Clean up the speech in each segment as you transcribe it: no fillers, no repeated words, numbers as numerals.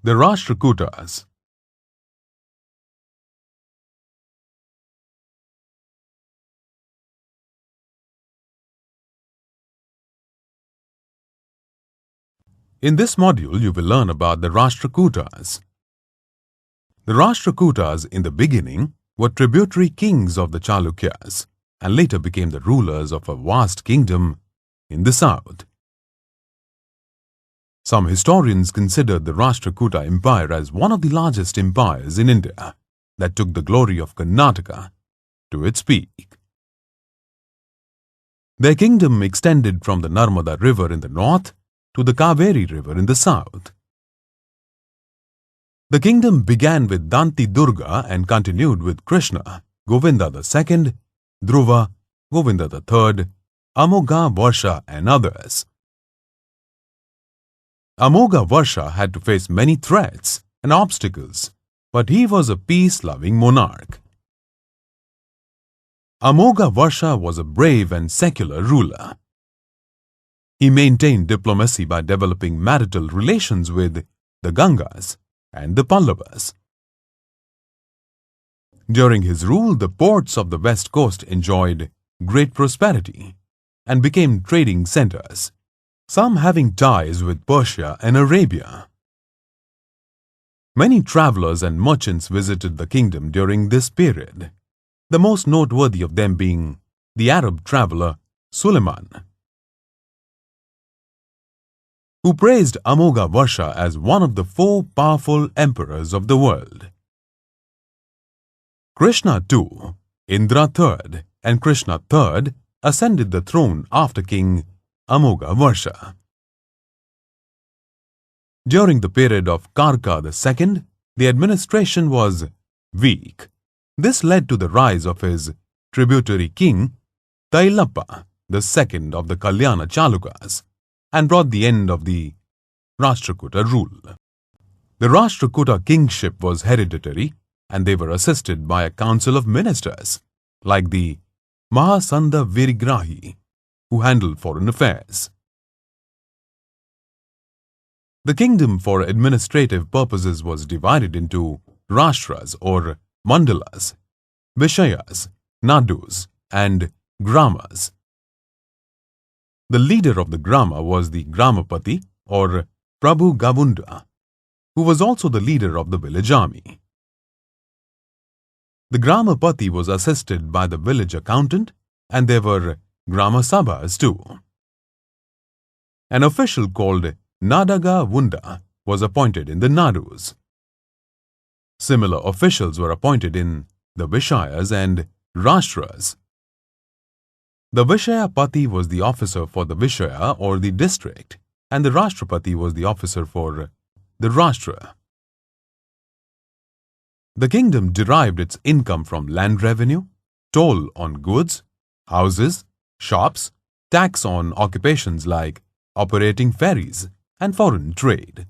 The Rashtrakutas. In this module, you will learn about the Rashtrakutas. The Rashtrakutas in the beginning were tributary kings of the Chalukyas and later became the rulers of a vast kingdom in the south. Some historians consider the Rashtrakuta Empire as one of the largest empires in India that took the glory of Karnataka to its peak. Their kingdom extended from the Narmada River in the north to the Kaveri River in the south. The kingdom began with Danti Durga and continued with Krishna, Govinda II, Dhruva, Govinda III, Amogha Varsha and others. Amogha Varsha had to face many threats and obstacles, but he was a peace-loving monarch. Amogha Varsha was a brave and secular ruler. He maintained diplomacy by developing marital relations with the Gangas and the Pallavas. During his rule, the ports of the west coast enjoyed great prosperity and became trading centers, some having ties with Persia and Arabia. Many travelers and merchants visited the kingdom during this period, the most noteworthy of them being the Arab traveler Suleiman, who praised Amogha Varsha as one of the 4 powerful emperors of the world. Krishna II, Indra III, and Krishna III ascended the throne after King Amogha Varsha. During the period of Karka II, the administration was weak. This led to the rise of his tributary king Tailappa II of the Kalyana Chalukyas and brought the end of the Rashtrakuta rule. The Rashtrakuta kingship was hereditary and they were assisted by a council of ministers like the Mahasandha Virigrahi, who handled foreign affairs. The kingdom for administrative purposes was divided into Rashtras or Mandalas, Vishayas, Nadus, and Gramas. The leader of the Grama was the Gramapati or Prabhu Gavunda, who was also the leader of the village army. The Gramapati was assisted by the village accountant and there were Grama Sabhas too. An official called Nadaga Vunda was appointed in the Nadus. Similar officials were appointed in the Vishayas and Rashtras. The Vishayapati was the officer for the Vishaya or the district, and the Rashtrapati was the officer for the Rashtra. The kingdom derived its income from land revenue, toll on goods, houses, shops, tax on occupations like operating ferries and foreign trade.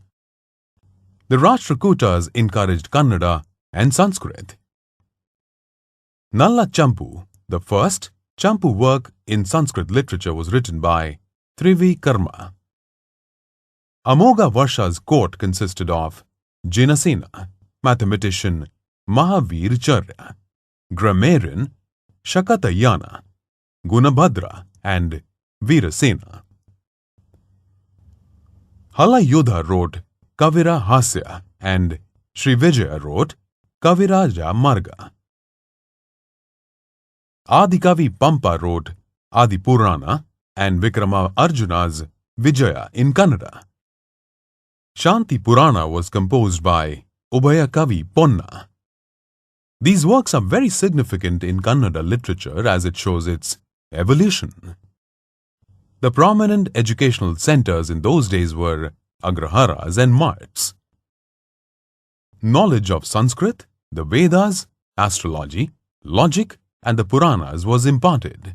The Rashtrakutas encouraged Kannada and Sanskrit. Nalla Champu, the first Champu work in Sanskrit literature, was written by Trivikarma. Amogha Varsha's court consisted of Jinasena, mathematician Mahavircharya, grammarian Shakatayana, Gunabhadra, and Veerasena. Halayudha wrote Kavira Hasya and Sri Vijaya wrote Kaviraja Marga. Adikavi Pampa wrote Adi Purana and Vikrama Arjuna's Vijaya in Kannada. Shanti Purana was composed by Ubhayakavi Ponna. These works are very significant in Kannada literature as it shows its evolution. The prominent educational centers in those days were Agraharas and Marts. Knowledge of Sanskrit, the Vedas, astrology, logic, and the Puranas was imparted.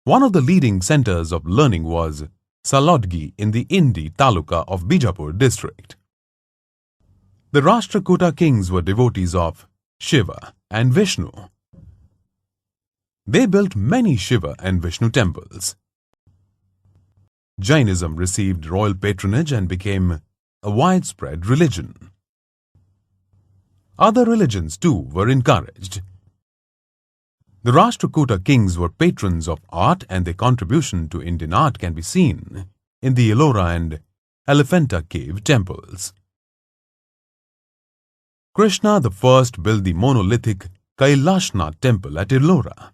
One of the leading centers of learning was Salodgi in the Indi Taluka of Bijapur district. The Rashtrakuta kings were devotees of Shiva and Vishnu. They built many Shiva and Vishnu temples. Jainism received royal patronage and became a widespread religion. Other religions too were encouraged. The Rashtrakuta kings were patrons of art, and their contribution to Indian art can be seen in the Ellora and Elephanta cave temples. Krishna the First built the monolithic Kailashnath temple at Ellora.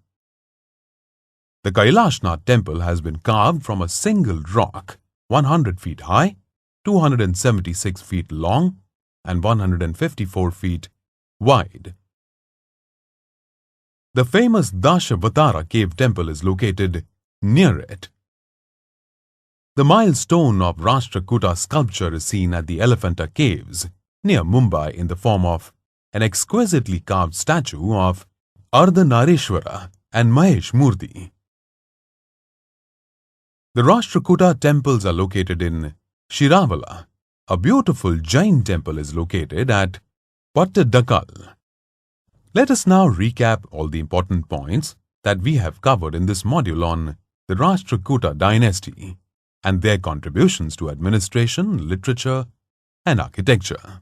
The Kailashnath temple has been carved from a single rock, 100 feet high, 276 feet long, and 154 feet wide. The famous Dashavatara cave temple is located near it. The milestone of Rashtrakuta sculpture is seen at the Elephanta caves near Mumbai in the form of an exquisitely carved statue of Ardhanarishwara and Mahesh Murthy. The Rashtrakuta temples are located in Shiravala. A beautiful Jain temple is located at Pattadakal. Let us now recap all the important points that we have covered in this module on the Rashtrakuta dynasty and their contributions to administration, literature, and architecture.